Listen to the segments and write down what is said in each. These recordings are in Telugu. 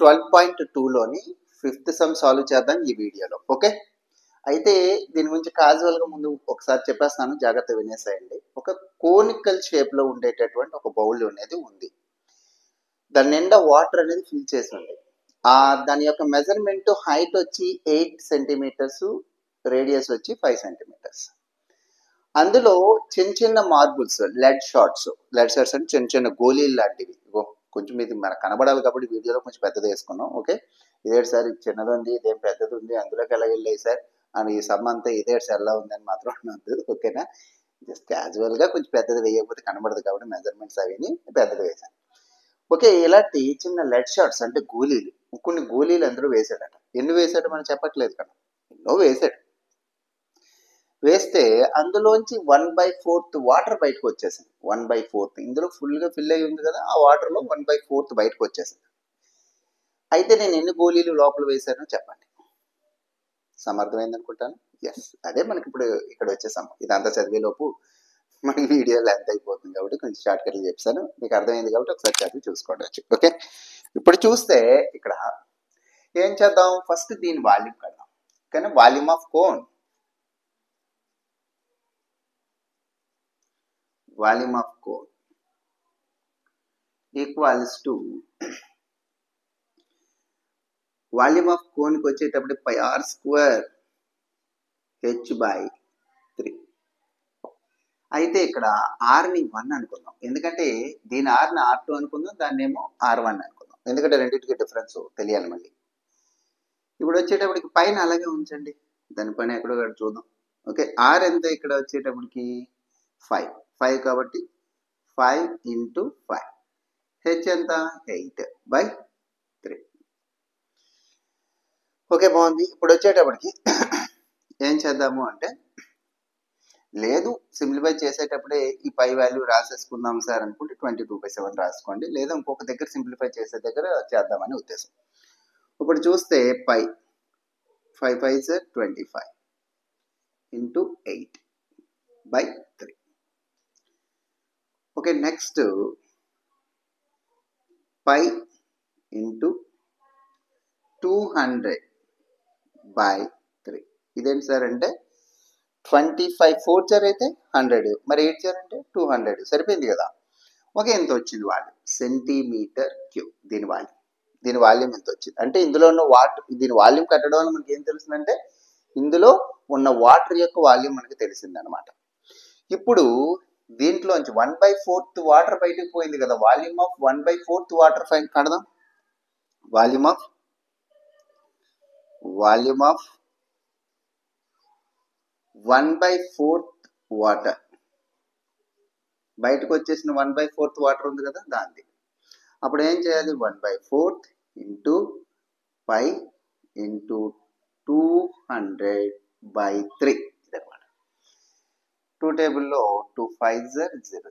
12.2లోని ఫిఫ్త్ సమ్ సాల్వ్ చేద్దాం ఈ వీడియోలో. ఓకే, అయితే దీని గురించి క్యాజువల్గా ముందు ఒకసారి చెప్పేస్తాను, జాగ్రత్త వినేసేయండి. ఒక కోనికల్ షేప్లో ఉండేటటువంటి ఒక బౌల్ అనేది ఉంది. దాని నిండా వాటర్ అనేది ఫిల్ చేసి ఉంది. దాని యొక్క మెజర్మెంట్ హైట్ వచ్చి 8 సెంటీమీటర్స్, రేడియస్ వచ్చి 5 సెంటీమీటర్స్. అందులో చిన్న చిన్న మార్బుల్స్, లెడ్ షాట్స్ అంటే చిన్న చిన్న గోళీలు లాంటివి. కొంచెం ఇది మనకు కనబడాలి కాబట్టి వీడియోలో కొంచెం పెద్దది వేసుకున్నాం. ఓకే, ఇదేంటి సార్ ఇది చిన్నది ఉంది, ఇదేం పెద్దది ఉంది, అందులోకి ఎలా వెళ్ళాయి సార్ అని ఈ సమ్ అంతా ఇదేంటి సార్ ఎలా ఉందని మాత్రం అనొద్దు. ఓకేనా, జస్ట్ క్యాజువల్గా కొంచెం పెద్దది వేయకపోతే కనబడదు కాబట్టి మెజర్మెంట్స్ అవిని పెద్దది వేశాను. ఓకే, ఇలాంటి చిన్న లెడ్ షాట్స్ అంటే గోళీలు, కొన్ని గోళీలు అందరూ వేసాడట. ఎన్ని వేసాడు మనం చెప్పట్లేదు కదా, ఎన్నో వేసాడు. వేస్తే అందులోంచి 1/4 వాటర్ బయటకు వచ్చేసింది. 1/4 ఇందులో ఫుల్గా ఫిల్ అయి ఉంది కదా, ఆ వాటర్లో 1/4 బయటకు వచ్చేసింది. అయితే నేను ఎన్ని గోళీలు లోపల వేశానో చెప్పండి. సమర్థమైంది అనుకుంటాను. ఎస్, అదే మనకి ఇప్పుడు ఇక్కడ వచ్చేసాము. ఇదంతా చదివేలోపు మనకి వీడియో లెంత్ అయిపోతుంది కాబట్టి కొంచెం షార్ట్ కట్లు చెప్పాను, మీకు అర్థమైంది కాబట్టి ఒకసారి చదివి చూసుకోవచ్చు. ఓకే, ఇప్పుడు చూస్తే ఇక్కడ ఏం చేద్దాం, ఫస్ట్ దీని వాల్యూమ్ కడదాం. కానీ volume of cone, volume of cone equals to volume of కోన్కి వచ్చేటప్పుడు πr² h/3. అయితే ఇక్కడ ఆర్ని 1 అనుకుందాం, ఎందుకంటే దీని ఆర్ని R2 అనుకుందాం, దాన్ని ఏమో R1 అనుకుందాం, ఎందుకంటే రెండింటికి డిఫరెన్స్ తెలియాలి మళ్ళీ. ఇప్పుడు వచ్చేటప్పటికి పైన అలాగే ఉంచండి, దానిపైన ఎక్కడో చూద్దాం. ఓకే, ఆర్ ఎంత ఇక్కడ వచ్చేటప్పటికి 5 కాబట్టి 5 × 5, హెచ్ ఎంత 8/3. ఓకే, బాగుంది. ఇప్పుడు వచ్చేటప్పటికి ఏం చేద్దాము అంటే, లేదు సింప్లిఫై చేసేటప్పుడే ఈ పై వాల్యూ రాసేసుకుందాం సార్ అనుకుంటే 22/7 రాసుకోండి, లేదా ఇంకొక దగ్గర సింప్లిఫై చేసే దగ్గర చేద్దామని ఉద్దేశం. ఇప్పుడు చూస్తే 5 5 5 25 × 8/3. Okay, next 5 × 200/3. ఇదేంటి సార్ అంటే 25 4 అయితే 100, మరి 8 అంటే 200, సరిపోయింది కదా. ఓకే, ఎంత వచ్చింది వాల్యూమ్, సెంటీమీటర్ క్యూబ్. దీని వాల్యూమ్ ఎంత వచ్చింది అంటే, ఇందులో ఉన్న వాటర్, దీని వాల్యూమ్ కట్టడం వల్ల మనకి ఏం తెలుస్తుందంటే ఇందులో ఉన్న వాటర్ యొక్క వాల్యూమ్ మనకి తెలిసింది అనమాట. ఇప్పుడు దీంట్లోంచి 1/4 వాటర్ బయటకు పోయింది కదా, వాల్యూమ్ ఆఫ్ 1/4 వాటర్ ఫైన్ కడదాం. వాల్యూమ్ ఆఫ్ 1/4 వాటర్ బయటకు వచ్చేసిన 1/4 వాటర్ ఉంది కదా దాన్ని. అప్పుడు ఏం చేయాలి, 1/4 × 5 × 200/3 ఇదన్నమాట. 2 టేబుల్లో 2 5 0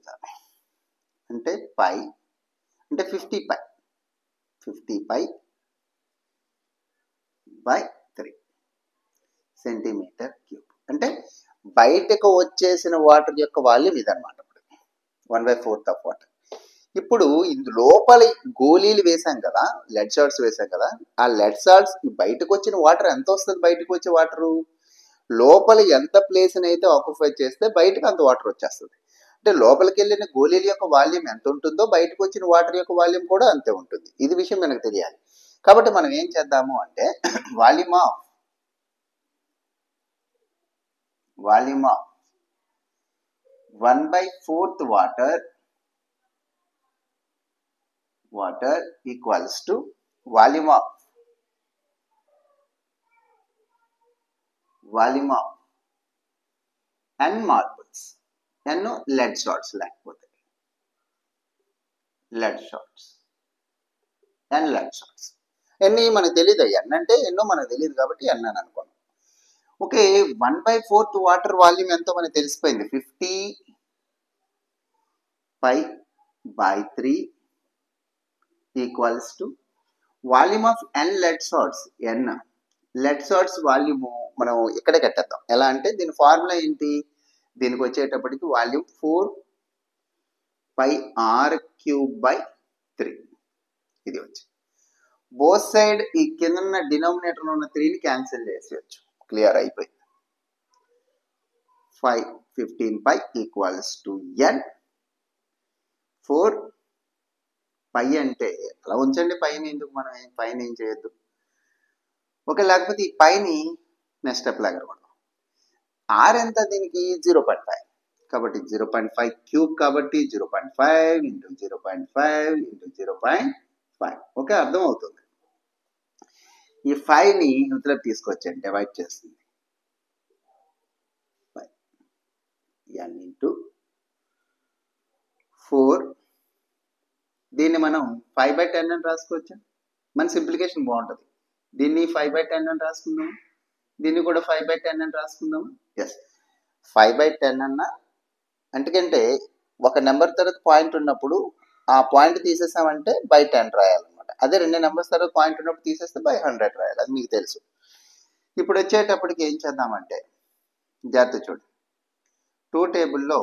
అంటే π అంటే 50π/3 సెంటీమీటర్ క్యూబ్. అంటే బయటకు వచ్చేసిన వాటర్ యొక్క వాల్యూమ్ ఇదన్నమాట. 1/4 ఆఫ్ వాటర్. ఇప్పుడు లోపలి గోళీలు వేసాం కదా, లెడ్ షాట్స్ వేసాం కదా, ఆ లెడ్ షాట్స్ బయటకు వచ్చిన వాటర్ ఎంత వస్తుంది, బయటకు వచ్చే వాటరు లోపల ఎంత ప్లేస్ అయితే ఆక్యుపై చేస్తే బయటకు అంత వాటర్ వచ్చేస్తుంది. అంటే లోపలికి వెళ్ళిన గోళీల యొక్క వాల్యూమ్ ఎంత ఉంటుందో బయటకు వచ్చిన వాటర్ యొక్క వాల్యూమ్ కూడా అంతే ఉంటుంది. ఇది విషయం మనకు తెలియాలి. కాబట్టి మనం ఏం చేద్దాము అంటే volume of 1/4 water equals to volume of n marbles, n lead shots, లేకపోతే lead shots, n lead shots. ఎన్ని మనకు తెలియదు, n అంటే ఎన్నో మనకు తెలియదు కాబట్టి n అని అనుకోండి. ఓకే, 1/4 వాటర్ వాల్యూమ్ ఎంతో మనకు తెలిసిపోయింది, 50π/3 equals to volume of n lead shots. n lead shots volume మనం ఇక్కడే కట్టేద్దాం. ఎలా అంటే దీని ఫార్ములా ఏంటి, దీనికి వచ్చేటప్పటికి వాల్యూమ్ 4πr³ 3 ఇది వచ్చి బోత్ సైడ్ ఈ కింద ఉన్న డినామినేటర్ ఉన్న 3ని క్యాన్సిల్ చేసేయచ్చు. క్లియర్ అయిపోయింది. 5 15 ఈక్వల్స్ టు n 4 పై అంటే అలా ఉంచండి. పైన ఎందుకు, మనం పైన ఏం చేయొద్దు. ఓకే, లేకపోతే ఈ పైని నెక్స్ట్ స్టెప్ లాగా కొడదాం. ఆర్ ఎంత దీనికి 0.5 కాబట్టి 0.5 క్యూబ్ కాబట్టి 0.5 ఇంటూ 0.5 ఇంటూ 0.5. ఓకే, అర్థం అవుతుంది. ఈ 5ని ఇవతలకు తీసుకొచ్చాను, డివైడ్ చేస్తుంది. n into 4. దీన్ని మనం 5/10 అని రాసుకోవచ్చు. మన సింప్లికేషన్ బాగుంటుంది. దీన్ని 5/10 అని రాసుకుందాం. దీన్ని కూడా 5/10 అని రాసుకుందాం. ఎస్, 5/10 అన్న ఎందుకంటే ఒక నెంబర్ తర్వాత పాయింట్ ఉన్నప్పుడు ఆ పాయింట్ తీసేసామంటే బై 10 రాయాలన్నమాట. అదే 2 నెంబర్స్ తర్వాత పాయింట్ ఉన్నప్పుడు తీసేస్తే బై 100 రాయాలి. అది మీకు తెలుసు. ఇప్పుడు వచ్చేటప్పటికి ఏం చేద్దామంటే జాగ్రత్త చూడండి. 2 టేబుల్లో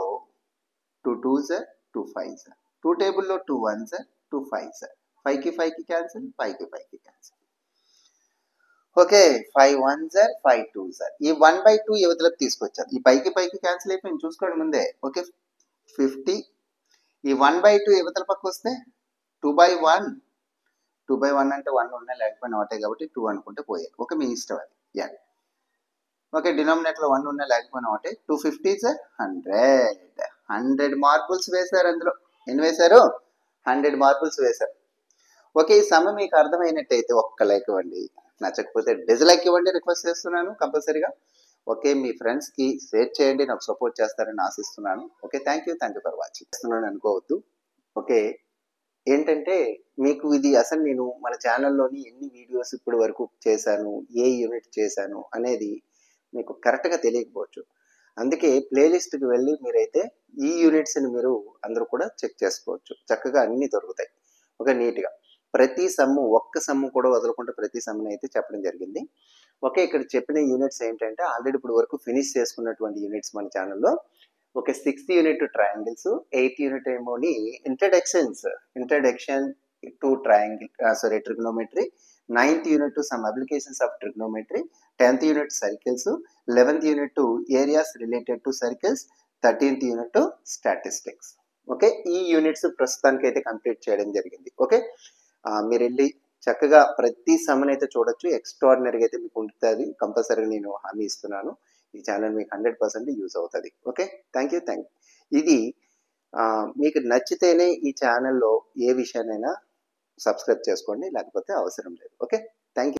2 2s 2 5s, 2 టేబుల్లో 2 1s 2 5s, 5కి 5కి క్యాన్సిల్, 5కి 5కి క్యాన్సిల్. Okay, 5 1s 5 2s. ఈ 1/2 యువతలకు తీసుకొచ్చారు. ఈ పైకి క్యాన్సిల్ అయిపోయింది, చూసుకోండి ముందే. ఓకే, 50. ఈ 1/2 యువతల పక్క వస్తే 2/1. 2/1 అంటే 1 ఉన్నా లేకపోయినా ఒకటే కాబట్టి 2 అనుకుంటే పోయాయి. ఓకే, మీ ఇష్టం అది. ఓకే, డినామినేటర్ 1 ఉన్నా లేకపోయినా ఒకటే. 250s 100 మార్బుల్స్ వేశారు. అందులో ఎన్ని వేశారు? 100 మార్బుల్స్ వేశారు. ఓకే, ఈ సమ మీకు అర్థమైనట్టయితే ఒక్క లైక్ ఇవ్వండి. నచ్చకపోతే డిస్లైక్ ఇవ్వండి, రిక్వెస్ట్ చేస్తున్నాను కంపల్సరీగా. ఓకే, మీ ఫ్రెండ్స్కి షేర్ చేయండి, నాకు సపోర్ట్ చేస్తారని ఆశిస్తున్నాను. Okay, thank you for watching. చేస్తున్నాను అనుకోవద్దు. ఓకే, ఏంటంటే మీకు ఇది అసలు నేను మన ఛానల్లోని ఎన్ని వీడియోస్ ఇప్పటి వరకు చేశాను, ఏ యూనిట్ చేశాను అనేది మీకు కరెక్ట్గా తెలియకపోవచ్చు. అందుకే ప్లేలిస్ట్కి వెళ్ళి మీరైతే ఈ యూనిట్స్ని మీరు అందరూ కూడా చెక్ చేసుకోవచ్చు. చక్కగా అన్నీ దొరుకుతాయి. ఒక నీట్గా ప్రతి సమ్ము, ఒక్క సమ్ము కూడా వదలకుండా ప్రతి సమ్ముని అయితే చెప్పడం జరిగింది. ఓకే, ఇక్కడ చెప్పిన యూనిట్స్ ఏంటంటే ఆల్రెడీ ఇప్పుడు వరకు ఫినిష్ చేసుకున్నటువంటి యూనిట్స్ మన ఛానల్లో. Okay, 6th unit triangles, 8th unit ఏమోని introduction to trigonometry, 9th unit some applications of trigonometry, 10th unit circles, 11th unit areas related to circles, 13th unit statistics. Okay, ఈ యూనిట్స్ ప్రస్తుతానికి అయితే కంప్లీట్ చేయడం జరిగింది. ఓకే, మీరు వెళ్ళి చక్కగా ప్రతి సమ్మని అయితే చూడొచ్చు. ఎక్స్ట్రాడినరీగా అయితే మీకు ఉంటుంది, కంపల్సరీగా నేను హామీ ఇస్తున్నాను. ఈ ఛానల్ మీకు 100% యూజ్ అవుతుంది. Okay, thank you. ఇది మీకు నచ్చితేనే ఈ ఛానల్లో ఏ విషయాన్నైనా సబ్స్క్రైబ్ చేసుకోండి, లేకపోతే అవసరం లేదు. Okay, thank you.